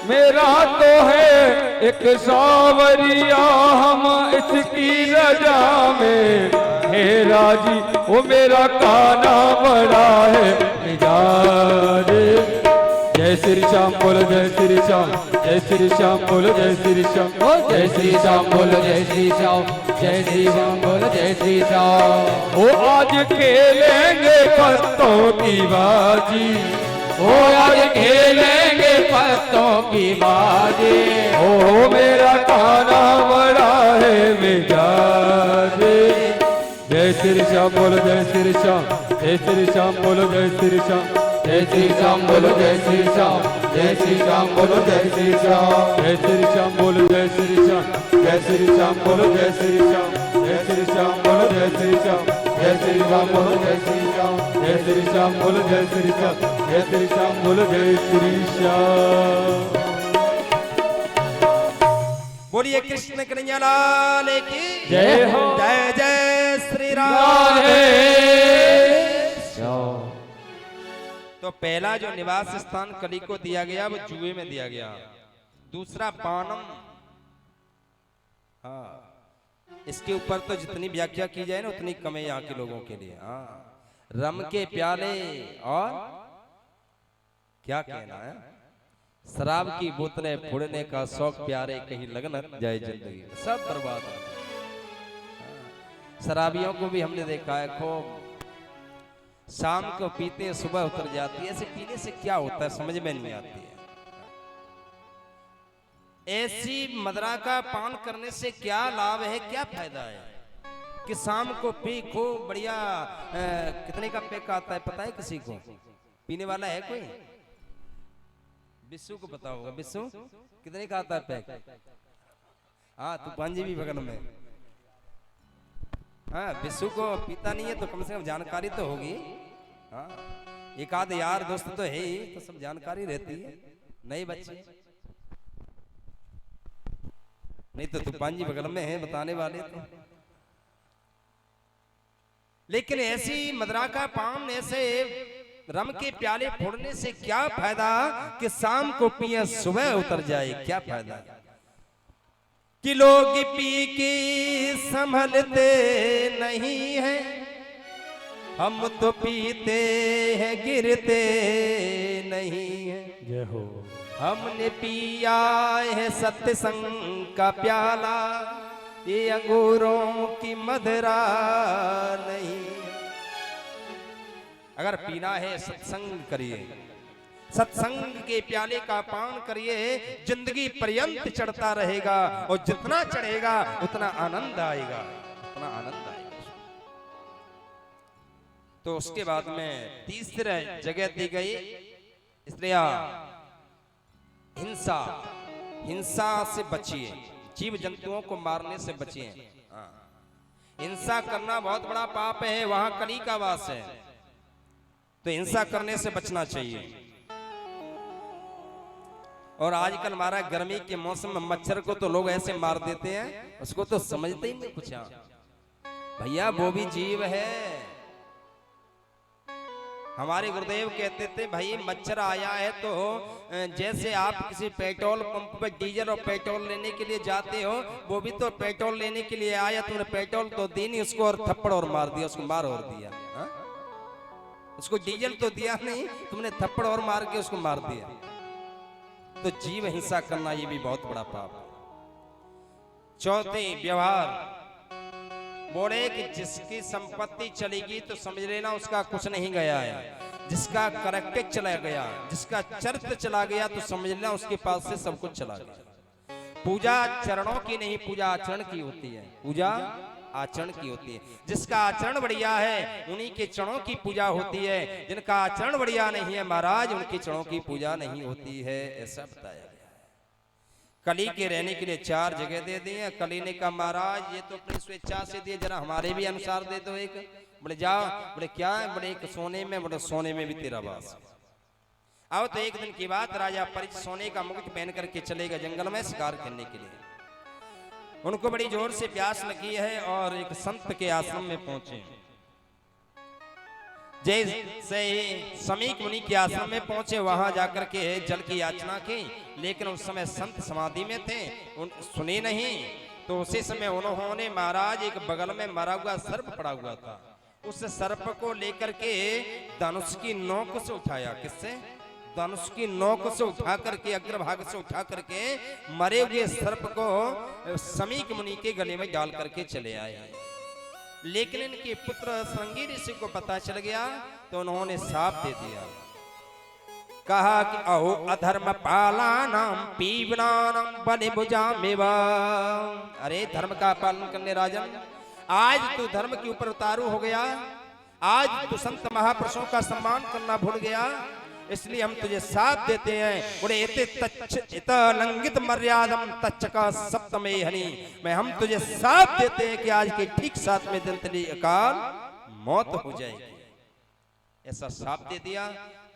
मेरा तो है एक सावरिया, हम इसकी रजा में है राजी। वो मेरा काना बड़ा है मिजाज। जय श्री श्याम बोलो जय श्री श्याम, जय श्री श्याम बोलो जय श्री श्याम, जय श्री श्याम बोलो जय श्री श्याम, जय श्री श्याम बोलो जय श्री श्याम। वो आज खेलेंगे पत्तों की बाजी, वो आज खेलेंगे पत्तों की बाजी। ओ मेरा काना बड़ा है मिजाज। जय श्री श्याम बोलो जय श्री श्याम, जय श्री श्याम बोलो जय श्री श्याम, जय श्री श्याम बोलो जय श्री श्याम, जय श्री श्याम बोलो जय श्री श्याम, जय श्री श्याम बोलो जय श्री श्याम, जय श्री श्याम बोलो जय श्री श्याम, जय श्री श्याम बोलो जय श्री श्याम, जय श्री राम बोलो जय श्री श्याम, जय श्री श्याम बोलो जय श्री श्याम, जय श्री श्याम बोलो जय श्री श्याम। बोलिए कृष्ण कन्हैया लाल की जय हो। जय जय श्री राम। तो पहला जो निवास स्थान कली को दिया गया वो जुए में दिया गया। दूसरा पानम, हाँ इसके ऊपर तो जितनी व्याख्या की जाए ना उतनी कम है यहाँ के लोगों के लिए। हाँ रम के प्याले और क्या कहना है, शराब की बोतलें फोड़ने का शौक प्यारे, कहीं लगन जाए जिंदगी सब बर्बाद हो जाए। शराबियों को भी हमने देखा है खूब शाम को पीते सुबह उतर जाती है। ऐसे पीने से क्या होता है समझ में नहीं आती है। ऐसी मदरा का पान करने से क्या लाभ है, क्या फायदा है कि शाम को पी खूब बढ़िया। कितने का पैक आता है पता है किसी को? पीने वाला है कोई? बिस्सू को पता होगा। बिस्सू कितने का आता है पैक? हाँ तूफान जी भी बगल में। हाँ बिस्सू को पीता नहीं है तो कम से कम जानकारी तो होगी। हाँ एक आध यार दोस्त तो है ही, तो सब जानकारी रहती है। नहीं बच्चे नहीं तो तूफान जी बगल में है बताने वाले तो। लेकिन ऐसी मदरा का पान, ऐसे रम के प्याले फोड़ने से क्या फायदा कि शाम को पिए सुबह उतर जाए, क्या फायदा कि लोग पी के संभलते नहीं है, हम तो पीते हैं गिरते नहीं है। जय हो। हमने पिया है सत्संग का प्याला, ये अंगूरों की मदरा नहीं। अगर पीना है सत्संग करिए, सत्संग के प्याले का पान करिए, जिंदगी पर्यंत चढ़ता रहेगा और जितना चढ़ेगा उतना आनंद आएगा, उतना आनंद आएगा। तो उसके बाद में तीसरा जगह दी गई स्त्रिया हिंसा, हिंसा से बचिए, जीव जंतुओं को मारने से बचिए। हिंसा करना बहुत बड़ा पाप है, वहां कली का वास है, तो हिंसा करने से बचना चाहिए। और आजकल हमारा गर्मी के मौसम में मच्छर को तो लोग ऐसे मार देते हैं, उसको तो समझते ही नहीं कुछ। भैया वो भी जीव है। हमारे गुरुदेव कहते थे भाई मच्छर आया है तो जैसे आप किसी पेट्रोल पंप पर डीजल और पेट्रोल लेने के लिए जाते हो, वो भी तो पेट्रोल लेने के लिए आया, तुमने पेट्रोल तो दी नहीं उसको और थप्पड़ और मार दिया, उसको मार और दिया। हा? उसको डीजल तो दिया नहीं, तुमने थप्पड़ और मार के उसको मार दिया। तो जीव हिंसा करना ये भी बहुत बड़ा पाप है। चौथे व्यवहार, बोले कि जिसकी संपत्ति चलेगी तो समझ लेना उसका कुछ नहीं गया है, जिसका करैक्टर चला गया, जिसका चरित्र चला गया तो समझ लेना उसके पास से सब कुछ चला गया। पूजा चरणों की नहीं, पूजा आचरण की होती है, पूजा आचरण की होती है। जिसका आचरण बढ़िया है उन्हीं के चरणों की पूजा होती है, जिनका आचरण बढ़िया नहीं है महाराज उनके चरणों की पूजा नहीं होती है, ऐसा बताया गया। कली के रहने के लिए 4 जगह दे दी है। कली ने कहा महाराज ये तो अपनी स्वेच्छा से दिए, जरा हमारे भी अनुसार दे दो एक। बोले जाओ, बोले क्या है, बोले एक सोने में, बोले सोने में भी तेरा वास। आओ तो एक दिन की बात, राजा परिच सोने का मुकुट पहन करके चलेगा जंगल में शिकार करने के लिए। उनको बड़ी जोर से प्यास लगी है और एक संत के आश्रम में पहुंचे। जैसे समीक मुनि के आश्रम में पहुंचे, वहां जाकर के जल की याचना की, लेकिन उस समय संत समाधि में थे, सुने नहीं। तो उसी समय उन्होंने महाराज एक बगल में मरा हुआ सर्प पड़ा हुआ था, उस सर्प को लेकर के धनुष की नोक से उठाया। किससे? धनुष की नोक से उठा करके, अग्रभाग से उठा करके मरे हुए सर्प को समीक मुनि के गले में डाल करके चले आए। लेकिन इनके पुत्र श्रृंगी ऋषि को पता चल गया, तो उन्होंने शाप दे दिया। कहा कि अहो अधर्म पालानाम पीवनानाम बने भुजामेवा। अरे धर्म का पालन करने राजन, आज तू धर्म के ऊपर उतारू हो गया, आज तू संत महापुरुषों का सम्मान करना भूल गया, इसलिए हम तुझे साथ देते हैं। बोले इत लंघित मर्यादम तच्चका सप्तमे हनि, मैं हम तुझे साथ देते हैं कि आज के ठीक 7वें दिन तेरी अकाल मौत हो जाएगी। ऐसा साथ दे दिया।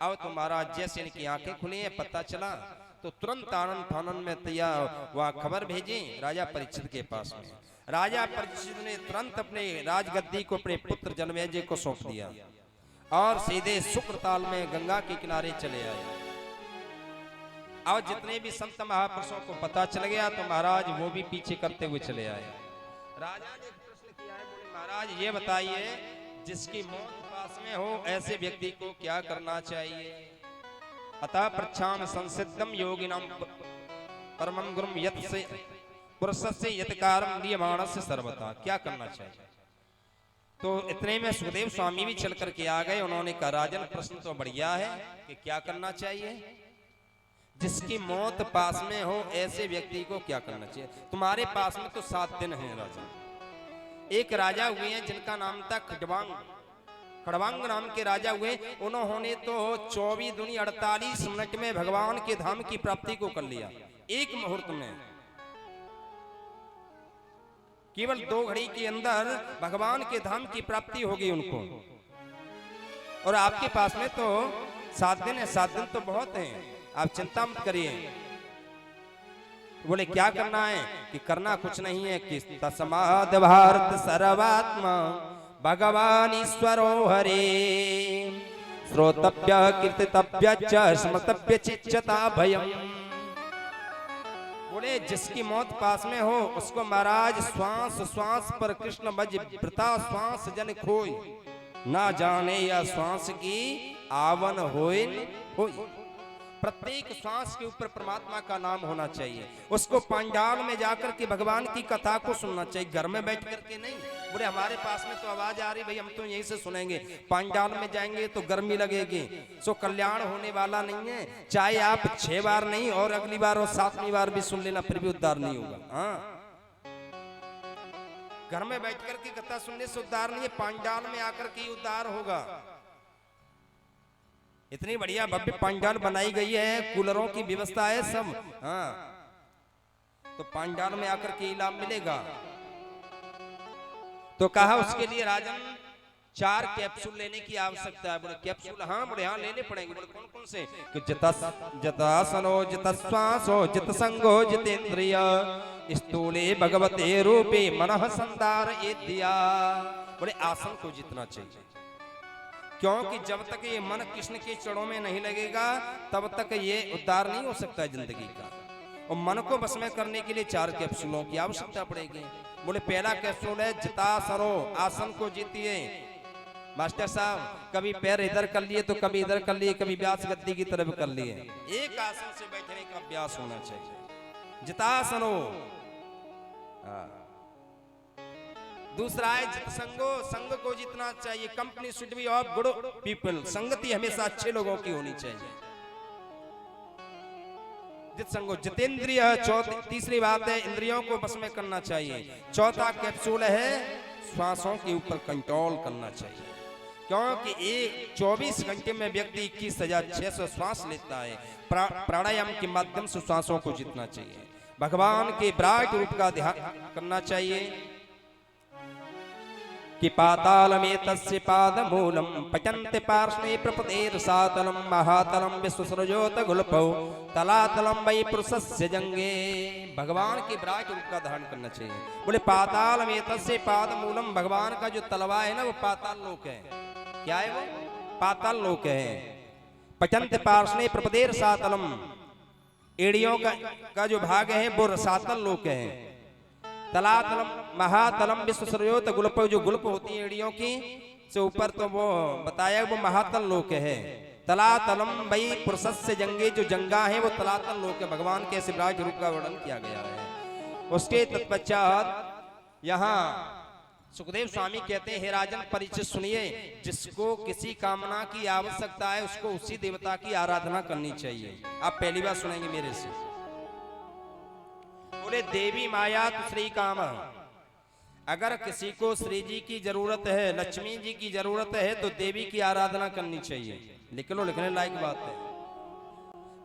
अब तो महाराज जैसे इनकी आंखें खुली हैं, पता चला, तो तुरंत आनंद फानन में तैयार वह खबर भेजी राजा परीक्षित के पास में। राजा परीक्षित ने तुरंत अपने राजगद्दी को अपने पुत्र जनमेजय को सौंप दिया और सीधे शुक्रताल में गंगा के किनारे चले आए। और जितने भी संत महापुरुषों को पता चल गया, तो महाराज वो भी पीछे करते हुए चले आए। राजा ने प्रश्न किया है, बोले महाराज ये बताइए, जिसकी मौत पास में हो ऐसे व्यक्ति को क्या करना चाहिए? अतः प्रच्छाम संसिद्धम योगिनम परमं गुरुम यत् से पुरुषस्य यत्कारं नियमानस्य सर्वथा, क्या करना चाहिए? तो इतने में सुखदेव स्वामी भी चल करके आ गए। उन्होंने कहा राजन प्रश्न तो बढ़िया है कि क्या करना चाहिए, जिसकी मौत पास में हो ऐसे व्यक्ति को क्या करना चाहिए? तुम्हारे पास में तो 7 दिन है राजा। एक राजा हुए हैं जिनका नाम था खड़वांग, खड़वांग नाम के राजा हुए। उन्होंने तो 24 दूनी 48 मिनट में भगवान के धाम की प्राप्ति को कर लिया, एक मुहूर्त में। केवल 2 घड़ी के अंदर भगवान के धाम की प्राप्ति होगी उनको। और आपके पास में तो 7 दिन है, 7 दिन तो बहुत हैं, आप चिंता मत करिए। बोले क्या करना है? कि करना कुछ नहीं है कि तस्माद् भारत सर्वात्मा भगवान ईश्वरो हरे श्रोतव्य कीर्तितव्य च स्मृतव्य चिच्चता भयम। बोले जिसकी मौत पास में हो उसको महाराज श्वास श्वास पर कृष्ण भज वृथा श्वास जन खोय, ना जाने या श्वास की आवन होय होय। प्रत्येक श्वास के ऊपर परमात्मा का नाम होना चाहिए। उसको पंडाल में जाकर के भगवान की कथा को सुनना चाहिए, घर में बैठ करके नहीं। बोले हमारे पास में तो आवाज आ रही, भाई हम तो यहीं से सुनेंगे। पंडाल में जाएंगे तो गर्मी लगेगी, सो कल्याण होने वाला नहीं है। चाहे आप 6 बार नहीं और अगली बार और 7वीं बार भी सुन लेना, फिर भी उद्धार नहीं होगा। हाँ, घर में बैठ करके कथा सुनने से उद्धार नहीं है, पंडाल में आकर के उद्धार होगा। इतनी बढ़िया भव्य पंडाल बनाई गई है, कूलरों की व्यवस्था है सब। हाँ, तो पंडाल में आकर के लाभ मिलेगा। तो कहा उसके लिए राजन 4 कैप्सूल लेने की आवश्यकता है। बोले कैप्सूल? हाँ। बोले हाँ लेने पड़ेंगे। बोले कौन कौन से? जितासनो जितश्वासो जितसंगो जितेंद्रिय स्थूले भगवते रूपे मनः संदार ये दिया। बोले आसन को जितना चाहिए, क्योंकि जब तक ये मन कृष्ण के चरणों में नहीं लगेगा तब तक ये उद्धार नहीं हो सकता जिंदगी का। और मन को बस में करने के लिए 4 कैप्सूलों की आवश्यकता पड़ेगी। बोले पहला कैप्सूल है जितासनो, आसन को जीतिए। मास्टर साहब कभी पैर इधर कर लिए तो कभी इधर कर लिए, कभी व्यास गद्दी की तरफ कर लिए। एक आसन से बैठने का अभ्यास होना चाहिए, जितासनो। दूसरा है जितसंगो, संग को जितना चाहिए। Company should be of good people, संगति हमेशा अच्छे लोगों की होनी चाहिए। जितसंगो जितेंद्रिय। तीसरी बात है इंद्रियों को बस में करना चाहिए। चौथा कैप्सूल है श्वासों के ऊपर कंट्रोल करना चाहिए, क्योंकि 24 घंटे में व्यक्ति 21,600 श्वास लेता है। प्राणायाम के माध्यम से श्वासों को जीतना चाहिए। भगवान के विराट रूप का ध्यान करना चाहिए कि पातालमेतस्य पादमूलम पचन्ते पार्श्वे प्रपतेर सातलम महातलम विश्वसृजोत गुल्पौ तलातलम वै पुरुषस्य जंगे। भगवान के विराट रूप का धारण करना चाहिए। बोले पातालमेतस्य पादमूलम, भगवान का जो तलवा है ना वो पाताल लोक है। क्या है वो? पाताल लोक है। पचंत पार्श्ने प्रपदेर सातलम, एड़ियों का जो भाग है वो रसातल लोक है। तलातलम महातलम विश्व सर्वोत गुल्प, जो गुल्प होती है एड़ियों की से ऊपर, तो वो बताया वो महातल लोक है। तलातलम भाई पुरुषस्य जंगे, जो जंगा है वो तलातल लोक है। भगवान के शिवराज रूप का वर्णन किया गया है। उसके तत्पश्चात यहाँ सुखदेव स्वामी कहते हैं, हे राजन परिचय सुनिए, जिसको किसी कामना की आवश्यकता है उसको उसी देवता की आराधना करनी चाहिए। आप पहली बार सुनेंगे मेरे से। बोले देवी माया तो श्री काम, अगर किसी को श्री जी की जरूरत है, लक्ष्मी जी की जरूरत है, तो देवी की आराधना करनी चाहिए। लिख लो, लिखने लायक बात है।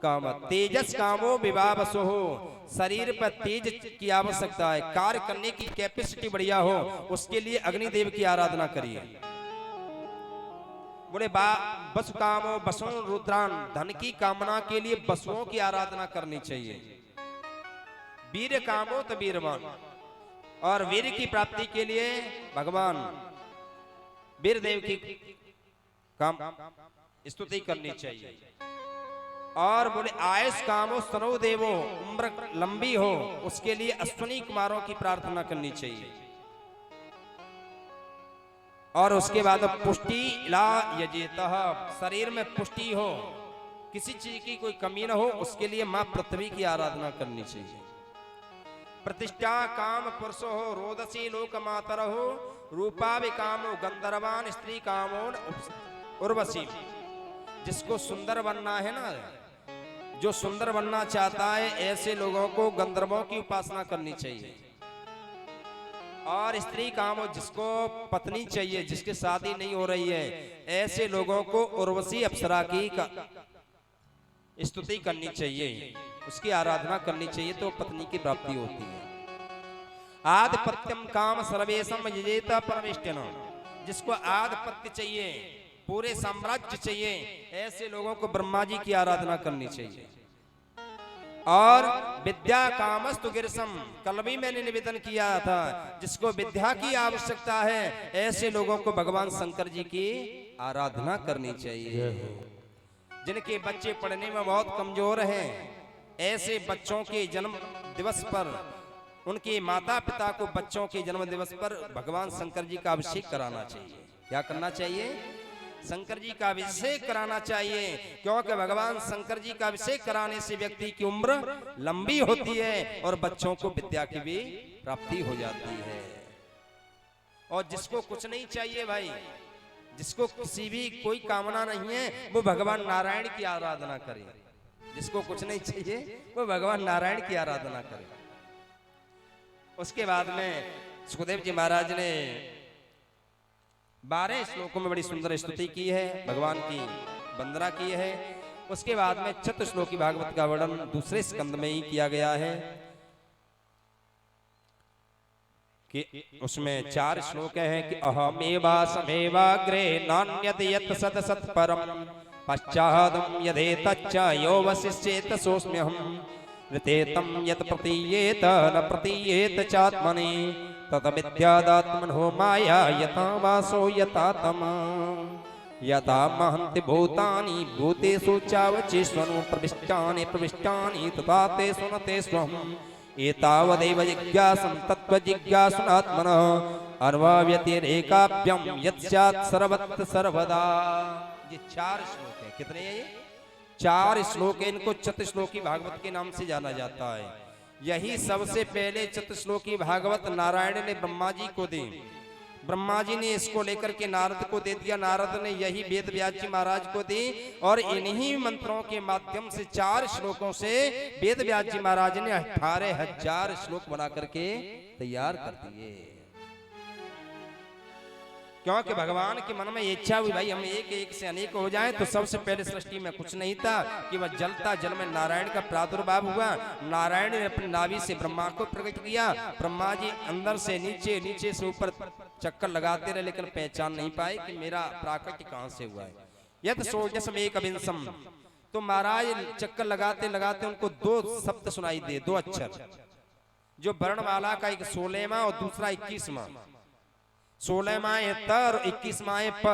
काम तेजस कामो विभावसो हो, शरीर पर तेज की आवश्यकता है, कार्य करने की कैपेसिटी बढ़िया हो, उसके लिए अग्निदेव की आराधना करिए। बोले बसु कामो बसो रुद्रान, धन की कामना के लिए बसुओं की आराधना करनी चाहिए। वीर कामो तो वीरवान, और वीर की प्राप्ति के लिए भगवान वीर देव की काम स्तुति करनी चाहिए। और बोले आयुष कामो स्तनो देवो, उम्र लंबी हो, उसके लिए अश्विनी कुमारों की प्रार्थना करनी चाहिए। और उसके बाद पुष्टि ला यजेतः, शरीर में पुष्टि हो, किसी चीज की कोई कमी न हो, उसके लिए मां पृथ्वी की आराधना करनी चाहिए। प्रतिष्ठा काम पुरुषो हो, रोदसी लोक मातर हो, रूपा विकामो गंधर्वान स्त्री कामो उर्वशी, जिसको सुंदर बनना है ना, जो सुंदर बनना चाहता है, ऐसे लोगों को गंधर्वों की उपासना करनी चाहिए। और स्त्री काम, जिसको पत्नी चाहिए, जिसकी शादी नहीं हो रही है, ऐसे लोगों को उर्वशी अप्सरा की स्तुति करनी चाहिए, उसकी आराधना करनी चाहिए, तो पत्नी की प्राप्ति होती है। आधिपत्यम काम सर्वेशम यजेत परमेष्टन, जिसको आधिपत्य चाहिए, पूरे साम्राज्य चाहिए, ऐसे लोगों को ब्रह्मा जी की आराधना करनी चाहिए। और विद्या कामस्तु गिरसम, कल भी मैंने निवेदन किया था, जिसको विद्या की आवश्यकता है, ऐसे लोगों को भगवान शंकर जी की आराधना करनी चाहिए। जिनके बच्चे पढ़ने में बहुत कमजोर हैं, ऐसे बच्चों के जन्म दिवस पर, उनके माता पिता को बच्चों के जन्म दिवस पर भगवान शंकर जी का अभिषेक कराना चाहिए। क्या करना चाहिए? शंकर जी का अभिषेक कराना चाहिए, क्योंकि भगवान शंकर जी का अभिषेक कराने से व्यक्ति की उम्र लंबी होती है और बच्चों को विद्या की भी प्राप्ति हो जाती है। और जिसको कुछ नहीं चाहिए भाई, जिसको किसी भी कोई कामना नहीं है, वो भगवान नारायण की आराधना करे। जिसको कुछ नहीं चाहिए वो भगवान नारायण की आराधना करे। उसके बाद में सुखदेव जी महाराज ने 12 श्लोकों में बड़ी सुंदर स्तुति की है, भगवान की वंदना की है। उसके बाद में चतुश्लोकी भागवत का वर्णन दूसरे स्कंद में ही किया गया है कि उसमें 4 श्लोक हैं कि अहमेवा समेवाग्रे नान्यत यत् सत सत परम पश्चादम यदे तच्च यो वशिष्येत सोऽस्म्यहम् ऋतेतम यत् प्रतीयेत न प्रतीयेत चात्मनि तत विद्यादात्मनो माया यथा वासो यथा तमा यथा महन्ति भूतानि भूतेषु चावचेष्वनु प्रविष्टानि प्रविष्टानि तथा ते सुनते स्वहम् एतावदेव जिज्ञासं तत्त्वजिज्ञासुनात्मनः अर्वाव्यतिरेकाभ्यं यत् सर्वत्र सर्वदा। ये 4 श्लोक है। कितने हैं ये? 4 श्लोक है। इनको चतुश्लोकी भागवत के नाम से जाना जाता है। यही सबसे पहले चतुश्लोकी भागवत नारायण ने ब्रह्मा जी को दी। ब्रह्मा जी ने इसको लेकर के नारद को दे दिया, नारद ने यही वेद व्यास जी महाराज को दी, और इन्हीं मंत्रों के माध्यम से 4 श्लोकों से वेद व्यास जी महाराज ने 18,000 श्लोक बना करके तैयार कर दिए। क्योंकि भगवान के मन में इच्छा हुई भाई हम एक एक से अनेक हो जाएं। तो सबसे पहले सृष्टि में कुछ नहीं था कि वह जलता जल में नारायण का प्रादुर्भाव हुआ। नारायण ने अपनी नाभि से ब्रह्मा को प्रकट किया। ब्रह्मा जी अंदर से नीचे, नीचे से ऊपर चक्कर लगाते रहे, लेकिन पहचान नहीं पाए कि मेरा प्राकट्य कहां से हुआ है। यद सोजसम एक अविंसम, तो महाराज चक्कर लगाते लगाते उनको 2 शब्द सुनाई दे, 2 अक्षर, जो वर्णमाला का एक 16वां और दूसरा 21वां। 16वां है त और 21वां है प।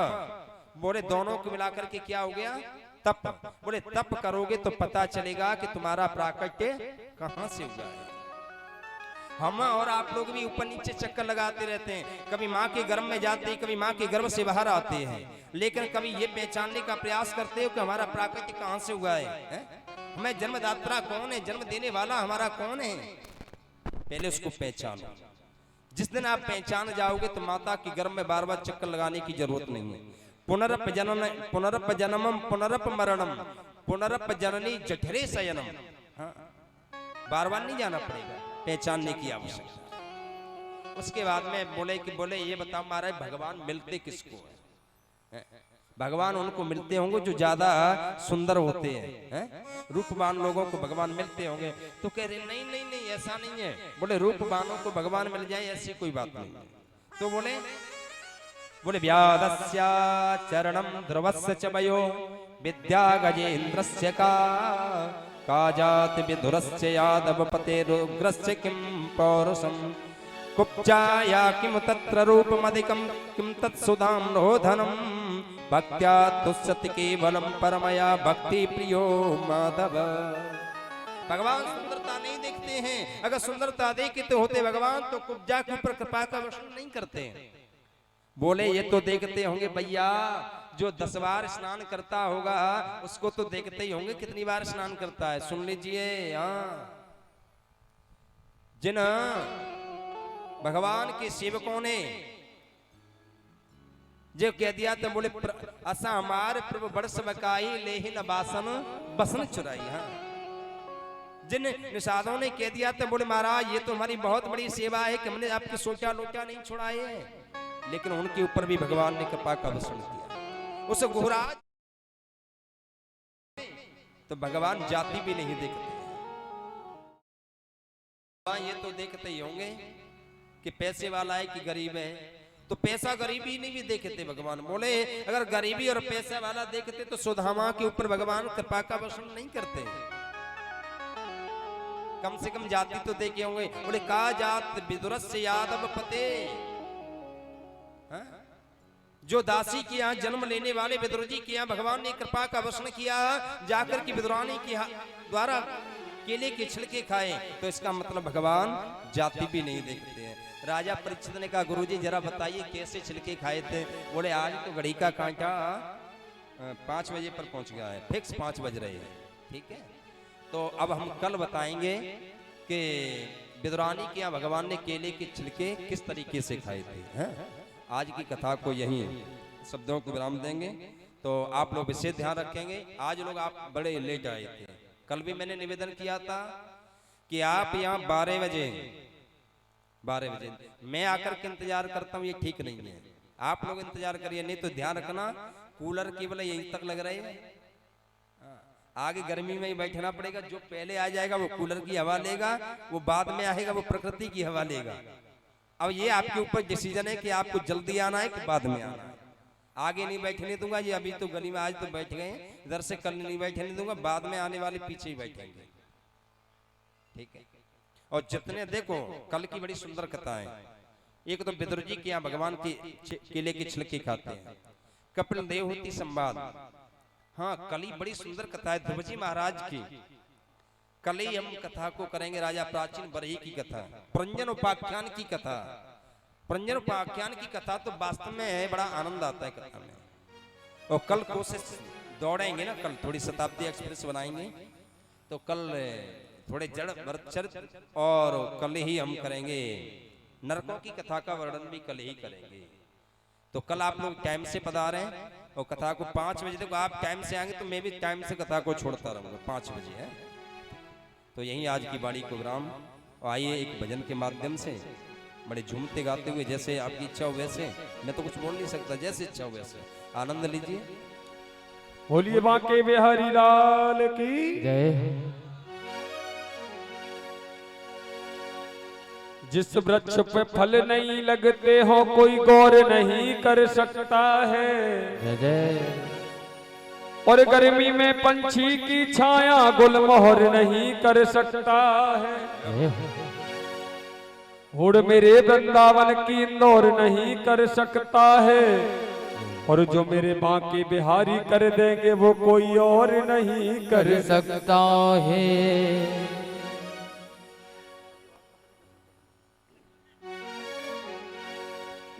बोले दोनों को मिलाकर के क्या हो गया? तप। बोले तप करोगे तो पता चलेगा कि तुम्हारा प्राकट्य कहां से हुआ है। हम और आप लोग भी ऊपर नीचे चक्कर लगाते रहते हैं, कभी माँ के गर्भ में जाते हैं, कभी माँ के गर्भ से बाहर आते हैं, लेकिन कभी ये पहचानने का प्रयास करते हो कि हमारा प्राकट्य कहां से हुआ है? हमें जन्मदाता कौन है, जन्म देने वाला हमारा कौन है, पहले उसको पहचानो। जिस दिन आप पहचान जाओगे तो माता के गर्भ में बार बार चक्कर लगाने की जरूरत नहीं है। पुनरप जनन पुनरप जन्मम पुनरप मरणम पुनरप जननी जठरे शयनम। बार बार नहीं जाना पड़ेगा, पहचानने की आवश्यकता। उसके बाद में बोले ये बताओ महाराज भगवान मिलते किसको है? भगवान उनको मिलते होंगे जो ज्यादा सुंदर होते हैं, रूपवान लोगों को भगवान मिलते होंगे। तो कह रहे नहीं नहीं नहीं ऐसा नहीं है। बोले रूपवानों को भगवान मिल जाए ऐसी कोई बात नहीं। तो बोले व्यादस्या चरणम ध्रुवस्य च वयो विद्या गजेन्द्रस्य का जात विधुरस्य यादव पतेरुग्रस्य किम पौरुषम कुब्जाया किम तत्र रूपमधिकम किम तत्सुधाम रोधनम भक्त्या तुष्यति केवलम परमया भक्ति प्रियो माधव। भगवान सुंदरता नहीं देखते हैं, अगर सुंदरता देखते होते भगवान तो कुब्जा के ऊपर कृपा का वर्षण नहीं करते। बोले ये तो देखते होंगे भैया, जो 10 बार स्नान करता होगा उसको तो देखते ही होंगे कितनी बार स्नान करता है। सुन लीजिए, जिन भगवान के सेवकों ने जो कह दिया तो बोले असा हमारे प्रभु बरस बकाई लेहिन बासन बसन चुराई। जिन निषादों ने कह दिया तो बोले महाराज ये तो हमारी बहुत बड़ी सेवा है कि हमने आपके सोचा लोचा नहीं छुड़ाए हैं, लेकिन उनके ऊपर भी भगवान ने कृपा का वर्षण किया। उस गुहराज तो भगवान जाति भी नहीं देखते, ये तो देखते ही होंगे कि पैसे वाला है कि गरीब है। तो पैसा गरीबी नहीं भी देखते भगवान। बोले अगर गरीबी और पैसा वाला देखते तो सुदामा के ऊपर भगवान कृपा का वर्षण नहीं करते, कम से कम जाति तो देखे होंगे। बोले का जात विदुरस्य यादव पते, जो दासी के यहाँ जन्म लेने वाले विदुर जी के यहाँ भगवान ने कृपा का वर्षण किया, जाकर के विदुरानी के द्वारा केले के छिलके खाए, तो इसका मतलब भगवान जाति भी नहीं देखते हैं। राजा परीक्षित ने कहा गुरुजी जरा बताइए कैसे छिलके खाए थे? बोले आज तो घड़ी का कांटा 5 बजे पर पहुंच गया है, फिक्स 5 बज रहे हैं। ठीक है, तो अब हम कल बताएंगे कि विदुरानी के यहाँ भगवान ने केले के छिलके किस तरीके से खाए थे। आज की कथा को यहीं शब्दों को विराम देंगे, तो आप लोग विशेष ध्यान रखेंगे। आज लोग आप बड़े लेट आए थे, कल भी मैंने निवेदन किया था कि आप यहाँ 12 बजे मैं आकर के इंतजार करता हूँ, ये ठीक नहीं है। आप लोग इंतजार करिए, नहीं तो ध्यान रखना कूलर केवल यहीं तक लग रहे हैं, आगे गर्मी में ही बैठना पड़ेगा। जो पहले आ जाएगा वो कूलर की हवा लेगा, वो बाद में आएगा वो प्रकृति की हवा लेगा। अब ये आपके ऊपर डिसीजन है कि आपको जल्दी आना है कि बाद में आना है। आगे नहीं बैठने दूंगा, ये अभी तो गली में आज तो बैठ गए, इधर से कल नहीं बैठने दूंगा, बाद में आने वाले पीछे ही बैठेंगे। ठीक है, और जितने देखो कल की बड़ी सुंदर कथा है। एक तो विदुर जी के यहाँ भगवान के केले के छिलके खाते हैं, कपिल देवहूति संवाद। हाँ, कल ही बड़ी सुंदर कथा है ध्रुव जी महाराज की। कल ही हम कथा को करेंगे राजा प्राचीन बरही की कथा, प्रंजन उपाख्यान की कथा। प्रंजन उपाख्यान की कथा तो वास्तव में है, बड़ा आनंद आता है कथा में। और कल कोशिश दौड़ेंगे ना, कल थोड़ी शताब्दी एक्सप्रेस बनाएंगे, तो कल थोड़े जड़ चरित्र, और कल ही हम करेंगे नरकों की कथा का वर्णन भी कल ही करेंगे। तो कल आप लोग टाइम से पधारें और कथा को 5 बजे तक आप टाइम से आएंगे तो मैं भी टाइम से कथा को छोड़ता रहूंगा। 5 बजे है तो यही आज की वाणी को विराम। और आइए एक भजन के माध्यम से बड़े झूमते गाते हुए, जैसे आपकी इच्छा हो वैसे, मैं तो कुछ बोल नहीं सकता, जैसे इच्छा हो वैसे आनंद लीजिए। बोलिए बांके बिहारी लाल की जय। जिस वृक्ष पे फल नहीं लगते हो कोई गौर नहीं कर सकता है, और गर्मी में पंछी की छाया गुलमोहर नहीं कर सकता है। उड़ मेरे वृंदावन की इंदौर नहीं कर सकता है, और जो मेरे बांके बिहारी कर देंगे वो कोई और नहीं कर कर सकता है।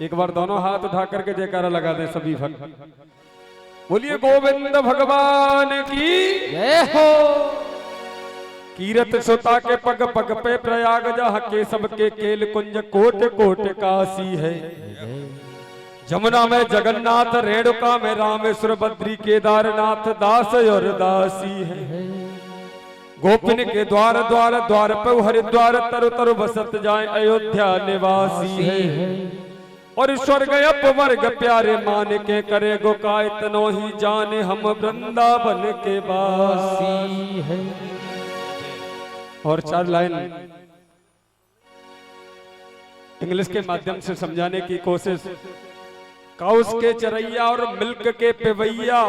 एक बार दोनों हाथ उठा करके जयकारा लगा दें सभी भक्त। बोलिए गोविंद भगवान की जय हो। कीरत सुता के पग पग पे प्रयाग जहाँ के सबके केल कुंज कोट कोट काशी है। जमुना में जगन्नाथ, रेणुका में रामेश्वर, बद्री केदारनाथ, दास और दासी है। गोपिन के द्वार द्वार द्वार पे हरिद्वार, तरु तरु बसत जाए अयोध्या निवासी है। और स्वर्ग अपवर्ग प्यारे मान के करे गोकाय तनो ही जाने हम वृंदावन के वासी है। और 4 लाइन इंग्लिश के माध्यम से समझाने की कोशिश। काउस के चरैया और मिल्क के पिवैया,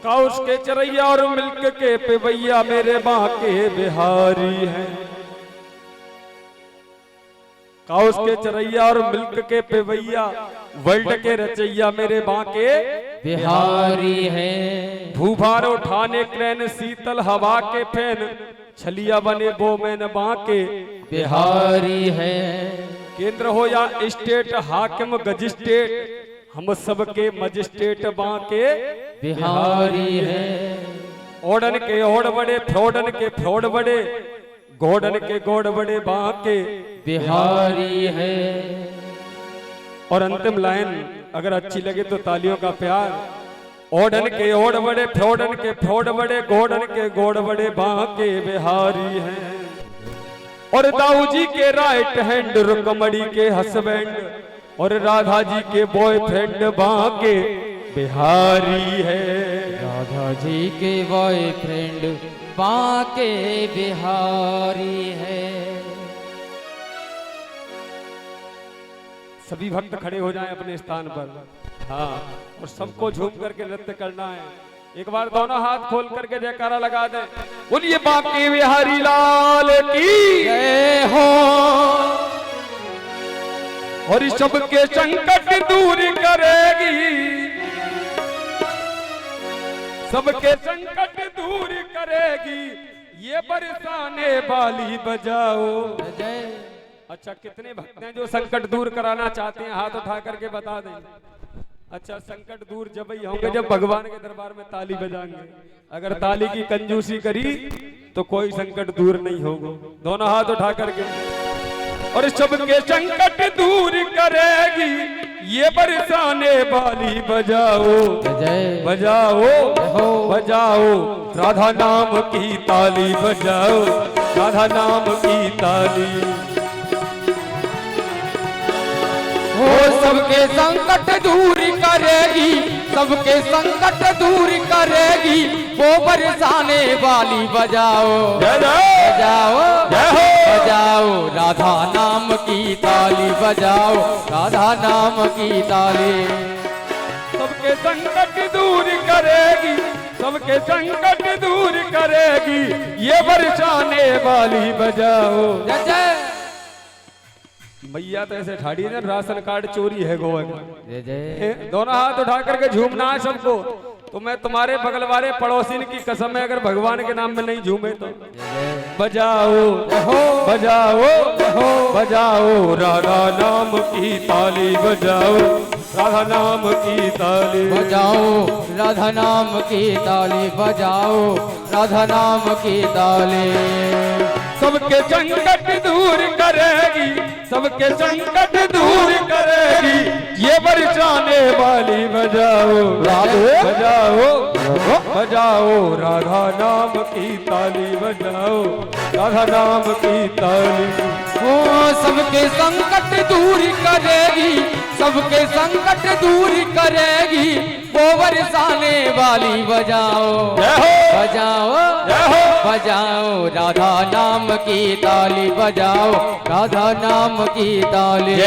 काउस के चरैया और मिल्क के पिवैया मेरे बांके बिहारी हैं। काउस के चरैया और मिल्क के पिवैया, वर्ल्ड के रचैया मेरे बांके बिहारी है। भूभार उठाने क्रेन, शीतल हवा के फैन, छलिया बने बोमेन बांके बिहारी है। केंद्र हो या स्टेट, हाकिम गजिस्ट्रेट, हम सबके मजिस्ट्रेट बांके बिहारी है। ओडन के ओड बड़े, फ्रोडन के फ्रोड बड़े, गोडन के गोड बड़े बांके बिहारी है। और अंतिम लाइन अगर अच्छी लगे तो तालियों का प्यार। ओडन के ओड बड़े, फ्रोडन के फ्रोड बड़े, गोडन के गोड बड़े बांके बिहारी हैं। और दाऊ जी के राइट हैंड, रुकमणी के हस्बैंड, और राधा जी के बॉयफ्रेंड बांके बिहारी है। राधा जी के बॉयफ्रेंड बांके बिहारी है। सभी भक्त खड़े हो जाएं अपने स्थान पर। हाँ, और सबको झूम करके नृत्य करना है। एक बार दोनों हाथ खोल करके जयकारा लगा दें। बोलिए बांके बिहारी लाल की जय हो। और सबके संकट दूर करेगी, सबके संकट दूर करेगी, ये बरसाने वाली बजाओ। जय। अच्छा, कितने भक्त हैं जो संकट दूर कराना चाहते हैं? हाथ उठा करके बता दें। अच्छा, संकट दूर जब ही होंगे जब भगवान के दरबार में ताली बजाएंगे। अगर ताली की कंजूसी करी तो कोई संकट दूर नहीं होगा। दोनों हाथ उठा करके। और सबके संकट दूर करेगी, ये बरसाने वाली बजाओ। जय। बजाओ बजाओ, राधा नाम की ताली बजाओ, राधा नाम की ताली। वो सबके संकट दूर करेगी, सबके संकट दूर करेगी, वो बरसाने वाली बजाओ। जय जय बजाओ जय हो। बजाओ, राधा नाम की ताली बजाओ, राधा नाम की ताली। सबके संकट दूर करेगी, सबके संकट दूर करेगी, ये बरसाने वाली बजाओ। जय जय। मैया तो ऐसे ठाड़ी ना, राशन कार्ड चोरी है गोवा का। जय जय। दोनों हाथ उठा करके झूमना है सबको। तो मैं तुम्हारे बगल वाले पड़ोसी की कसम है, अगर भगवान के नाम में नहीं झूमे तो बजाओ बजाओ बजाओ, राधा नाम की ताली बजाओ, राधा नाम की ताली बजाओ, राधा नाम की ताली बजाओ, राधा नाम की ताली। सबके संकट दूर करेगी, सबके संकट दूर करेगी, ये बरसाने वाली बजाओ। बजाओ बजाओ, राधा नाम की ताली बजाओ, राधा नाम की ताली। ओ सबके संकट दूर करेगी, सबके संकट दूर करेगी, वो बरसाने वाली बजाओ। बजाओ बजाओ, राधा नाम की ताली बजाओ, राधा नाम की ताली।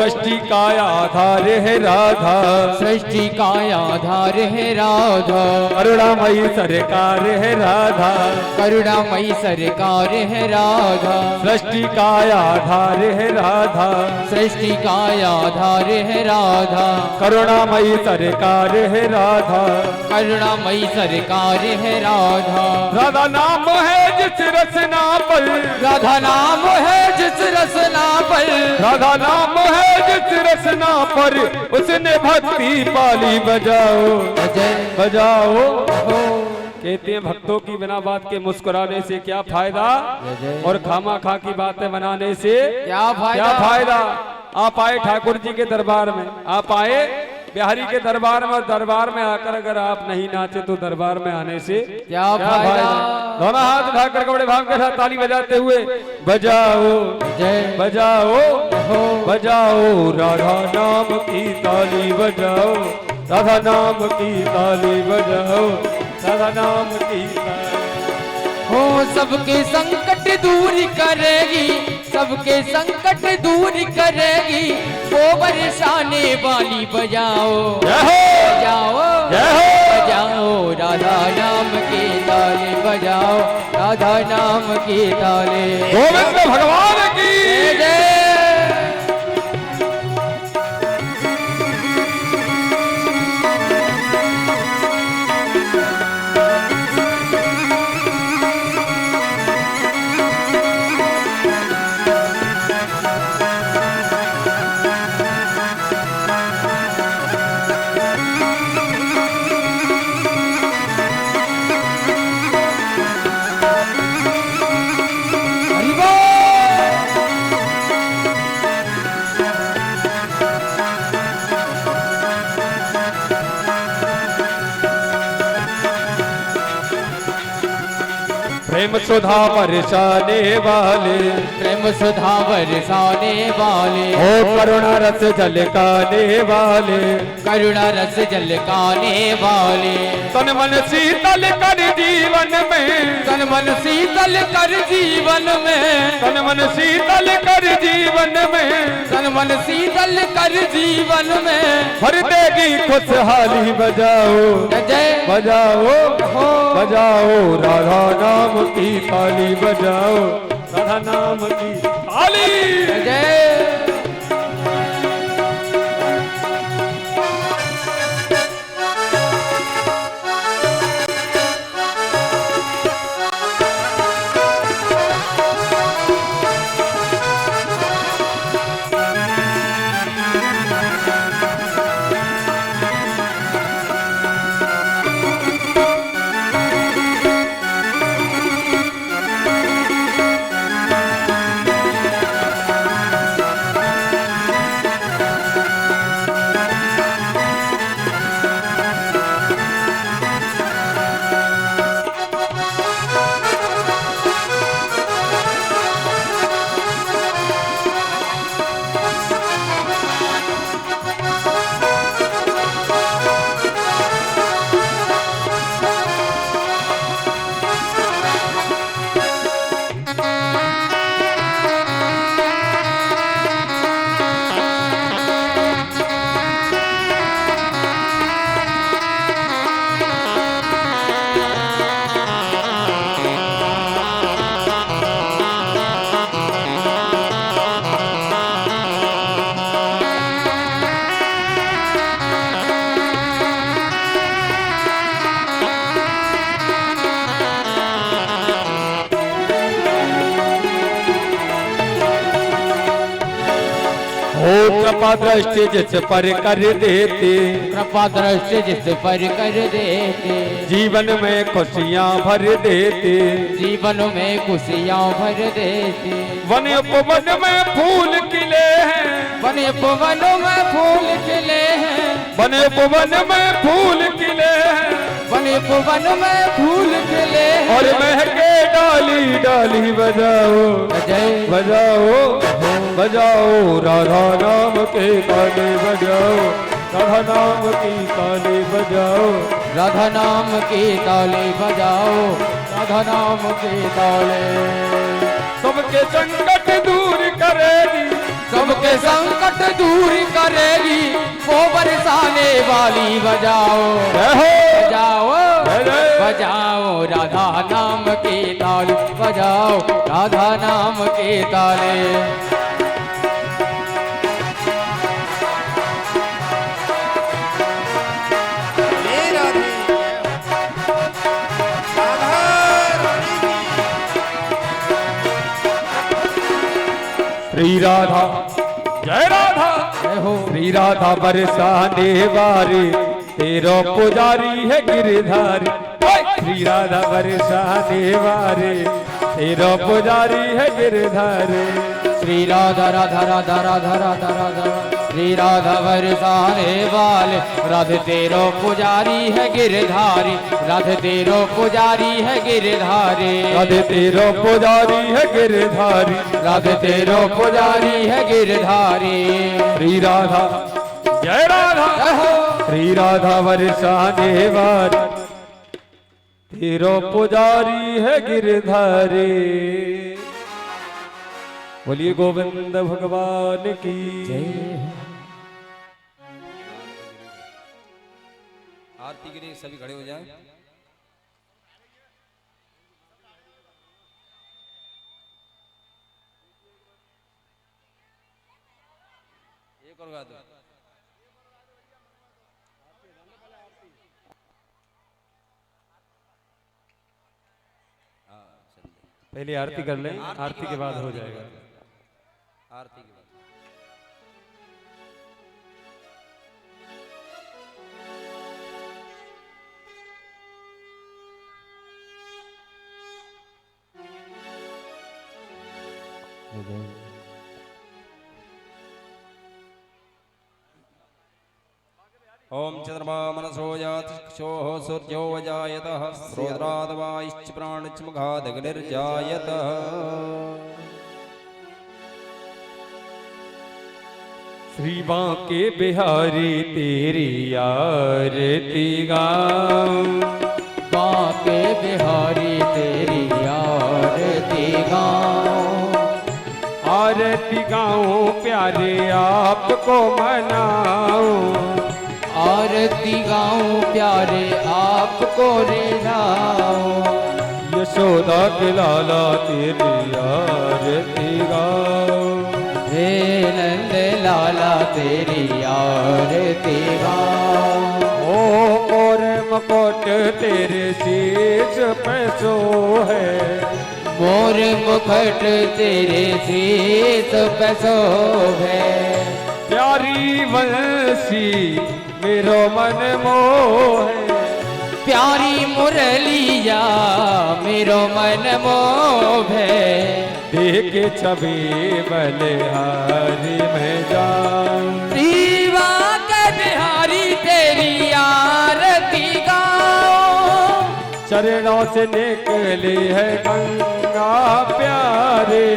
सृष्टि का आधार है राधा, सृष्टि का आधार है राधा, करुणामयी सरकार है राधा, करुणामयी सरकार है राधा, सृष्टि का आधार है राधा, सृष्टि का आधार है राधा, करुणामयी सरकार है राधा, करुणामयी सरकार है राधा। राधा नाम है जिस रचना पर, राधा नाम है जिस रसना पर, राधा नाम है जिस रचना पर, उसने भक्ति पाली बजाओ जय बजाओ। हो कहते हैं भक्तों की बिना बात के मुस्कुराने से क्या फायदा, जय। और खामा खा की बातें बनाने से क्या फायदा? क्या फायदा। आप आए ठाकुर जी के दरबार में, आप आए बिहारी के दरबार में, और दरबार में आकर अगर आप नहीं नाचे तो दरबार में आने से क्या फायदा? दोनों हाथ उठाकर बड़े भाव के साथ ताली बजाते हुए बजाओ जय बजाओ हो बजाओ, राधा नाम की ताली बजाओ, राधा नाम की ताली बजाओ, राधा नाम की ताली। हो सबके संकट दूर करेगी, सबके संकट दूर करेगी, वो बरसाने वाली बजाओ जय हो बजाओ जय हो। बजाओ, राधा नाम की ताली बजाओ, राधा नाम की ताली। गोविंद भगवान की जय जय। हरि बोल। प्रेम सुधा बरसाने वाले, प्रेम सुधा बरसाने वाले, ओ करुणा रस झलकाने वाले, करुणा रस झलकाने वाले, तन मन शीतल कर जीवन में, तन मन शीतल कर जीवन में, तन मन शीतल कर जीवन में, तन मन शीतल कर जीवन में, भर देगी खुशहाली। बजाओ जय बजाओ हो बजाओ, राधा नाम की ताली बजाओ, राधा नाम की ताली। जय। हो कृपा दृष्टि जिस पर कर देते, कृपा दृष्टि जिस पर कर देते, जीवन में खुशियाँ भर देते, जीवन में खुशियाँ भर देते, वन उपवन में फूल खिले हैं, बने पवन में फूल खिले हैं, वन उपवन में फूल खिले हैं, बने पवन में फूल खिले हैं, और महके डाली डाली बजाओ जय बजाओ बजाओ, राधा नाम के ताली बजाओ, राधा नाम की ताली बजाओ, राधा नाम की ताली बजाओ, राधा नाम की ताली। सबके संकट दूर करेगी, सबके संकट दूर करेगी वो बरसाने वाली। बजाओ बजाओ बजाओ राधा नाम की ताली, बजाओ राधा नाम की ताली। श्री राधा जय राधा जय हो। श्री राधा बरसाने वाली तेरो पुजारी है गिरधारी। श्री राधा बरसाने वाली तेरो पुजारी है गिरधारी। श्री राधा राधा राधा राधा राधा राधा श्री राधा बरसाने वाले राधे तेरो पुजारी है गिरधारी। राधे तेरो पुजारी है गिरधारी। राधे तेरो पुजारी है गिरधारी। राधे तेरो पुजारी है गिरधारी। श्री राधा जय राधा श्री राधा बरसाने वाली तेरो पुजारी है गिरधारी। बोलिए गोविंद भगवान की जय। आरती के लिए सभी खड़े हो जाएं। एक और गा दो। पहले आरती कर लें, आरती के बाद हो जाएगा। आरती के बाद ओम चंद्रमा मनसो यातिक्षोः सूर्यो वजायतः स्रोत्राद्वायुश्च प्राणश्च मुखादग्निर्जायतः। श्री बांके बिहारी तेरी आरती गाऊं। बांके बिहारी तेरी आरती गाऊं। आरती गाऊं प्यारे आपको मनाऊं। आरती गाऊं प्यारे आपको रिझाऊं। यशोदा के लाला तेरी आरती गाऊं। हे नंद लाला तेरी आरती गाऊं। ओ मोर मुकुट तेरे शीश पे सोहे। मोर मुकुट तेरे शीश पे शोभे। प्यारी वंशी मेरो मन मोहे। प्यारी मुरलिया मेरो मन मोहे। देख छवि बलिहारी में जाऊं। श्रीवा के बिहारी तेरी आरती गाऊं। चरणों से निकली है गंगा प्यारे।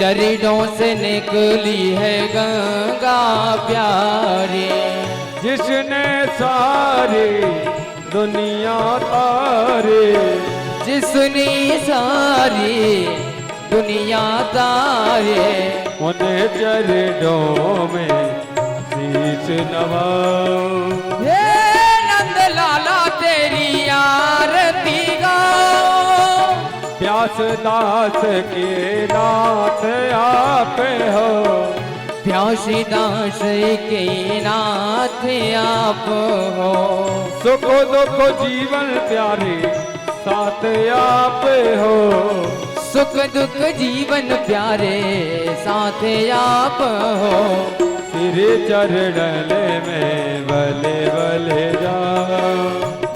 चरणों से निकली है गंगा प्यारे। जिसने सारी दुनिया तारे। जिसने सारी दुनिया तारे। उन्हें चरणों में शीश नवाऊं। हे नंद लाला तेरी आरती गाऊं। प्यास दास के नाथ आप हो। प्यासी दास के नाथ आप हो। सुख दुख जीवन प्यारे साथ आप हो। सुख दुख जीवन प्यारे साथ आप हो। तेरे चरण में बले बले जाऊं।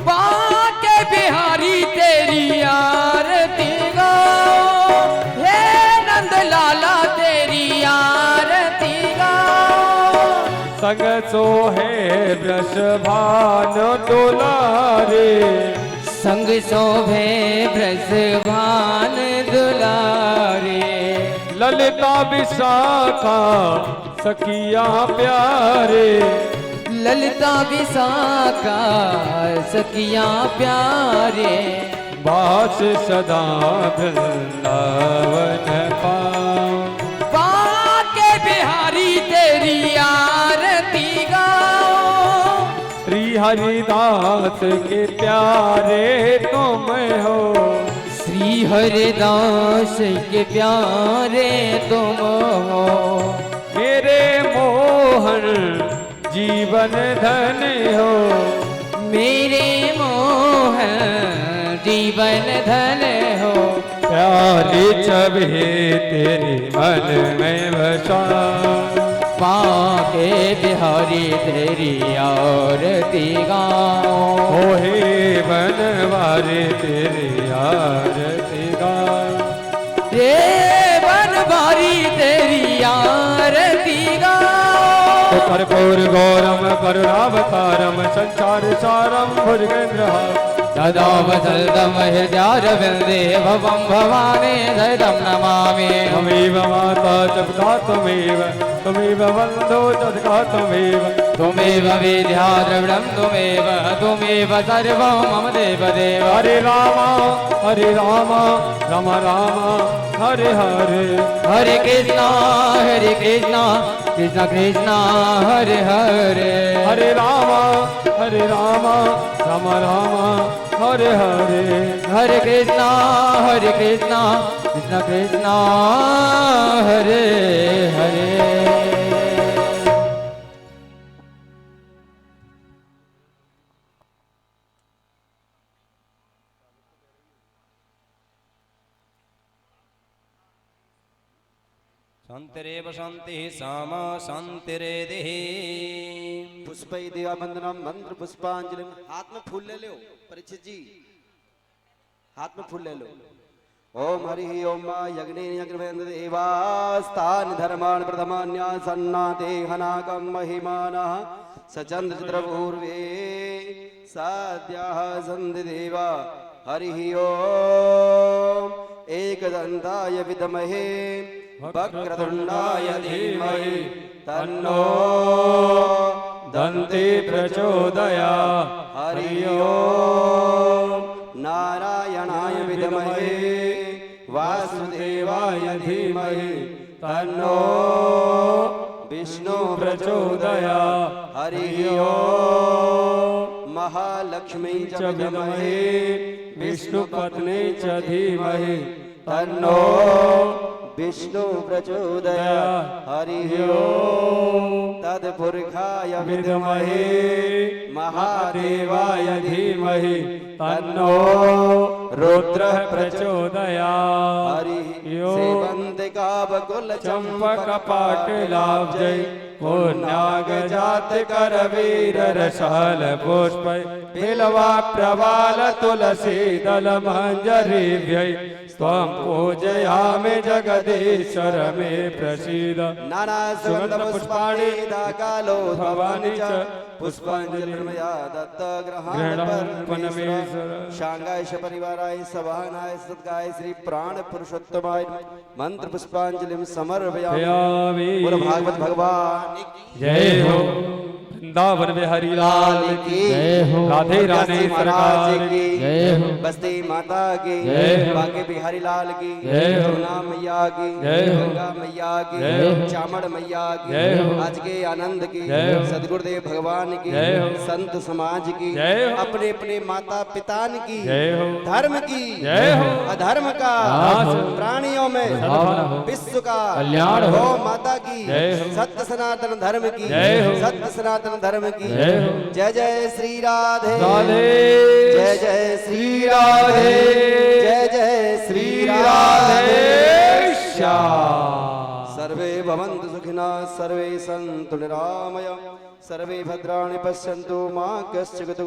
बांके बिहारी तेरी आरती गाऊं। हे नंद लाला तेरी आरती गाऊं। संग सोहे वृषभान दुलारे। संग शोभे ब्रजभान दुलारे। ललिता विशाखा सखिया प्यारे। ललिता विशाखा सखिया प्यारे। बास सदा वृंदावन पाऊं। बांके बिहारी हरिदास के प्यारे तुम हो, श्री हरिदास के प्यारे तुम हो, मेरे मोहन जीवन धन हो, मेरे मोहन जीवन धन हो, प्यारे छवि तेरे मन में बसा, पाके बिहारी तेरी आरती गाओ, ओहे बनवारे तेरी आरती गाओ, रे बनवारी तेरी आरती गाओ। कर्पूर गौरम करुणावतारम संसार सारम भुजगेन्द्रहार, सदा वसल्तम हृदयारविन्दे भवं भवानी सहितं नमामि। त्वमेव माता च पिता त्वमेव, त्वमेव बन्धो च सखा त्वमेव, त्वमेव विद्या द्रविणं त्वमेव, त्वमेव सर्वं मम देवदेव। हरे राम राम राम हरे हरे, हरे कृष्णा कृष्ण कृष्ण हरे हरे, हरे राम राम राम हरे हरे, हरे कृष्णा कृष्ण कृष्ण हरे हरे। शांतिरेव शांतिः सामा शांतिरेधिः। पुष्पै देवाबंदनम मंत्र पुष्पांजलि। हाथ में फूल ले लो परीक्षित जी, हाथ में फूल ले लो। ओम हरि ओम यज्ञे यज्ञवेन्द्र देवास्तान धर्मान् प्रथमान्या सन्नाते हनाकं महिमानः सचंद्र चित्रपूर्वे साद्याः सन्ति देवा। हरि ओम एकदन्ताय विद्महे वक्रतुंडाय धीमहि तन्नो दन्ति प्रचोदयात्। हरि ओम नारायणाय विद्महे वासुदेवाय धीमहि तन्नो विष्णु प्रचोदयात्। हरि ओम महालक्ष्मी च विद्महे विष्णुपत्नी च धीमहि तन्नो विष्णु प्रचोदयात्। हरि ओम तत्पुरुषाय विद्महे महादेवाय धीमहि तन्नो रुद्रः प्रचोदयात्। हरि सेवन्तिका बकुल चंपक पाटलाब्जै पुण्याग जात करवीर रसाल पुष्प बिल्वा प्रवाल तुलसी दल मंजरीभ्यै त्वं पूजयामि जगदीश्वर मे प्रसीद। नाना सुगंध पुष्पाणि दाकालो भवानि च पुष्पांजलिर्मया दत्त ग्रहणपर्पणमेश्वर। शांगाय परिवाराय सभानाय सद्गाय श्री प्राण पुरुषोत्तमाय मंत्र पुष्पांजलिं समर्पयामि। बोलो भागवत भगवान जय हो। वृंदावन बिहारी लाल की जय हो। राधे राधे सरकार की जय हो। बस्ती माता की जय हो। बाके बिहारी लाल की जय हो। जमुना मैया की जय हो। गंगा मैया की जय हो। चामड़ मैया की जय हो। आज के आनंद की जय हो। सदगुरुदेव भगवान की जय हो। संत समाज की जय हो। अपने अपने माता पिता की जय हो। धर्म की जय हो। अधर्म का नाश हो। प्राणियों में सद्भावना हो। विश्व का कल्याण हो। गौ माता की जय हो। सत्य सनातन धर्म की जय हो। सत्य सनातन धर्म की जय हो। जय जय श्री राधे राधे जय जय श्री राधे जय जय श्री राधे श्याम। सर्वे भवन्तु सुखिनः सर्वे सन्तु निरामया सर्वे भद्राणि पश्यन्तु मा कश्चित्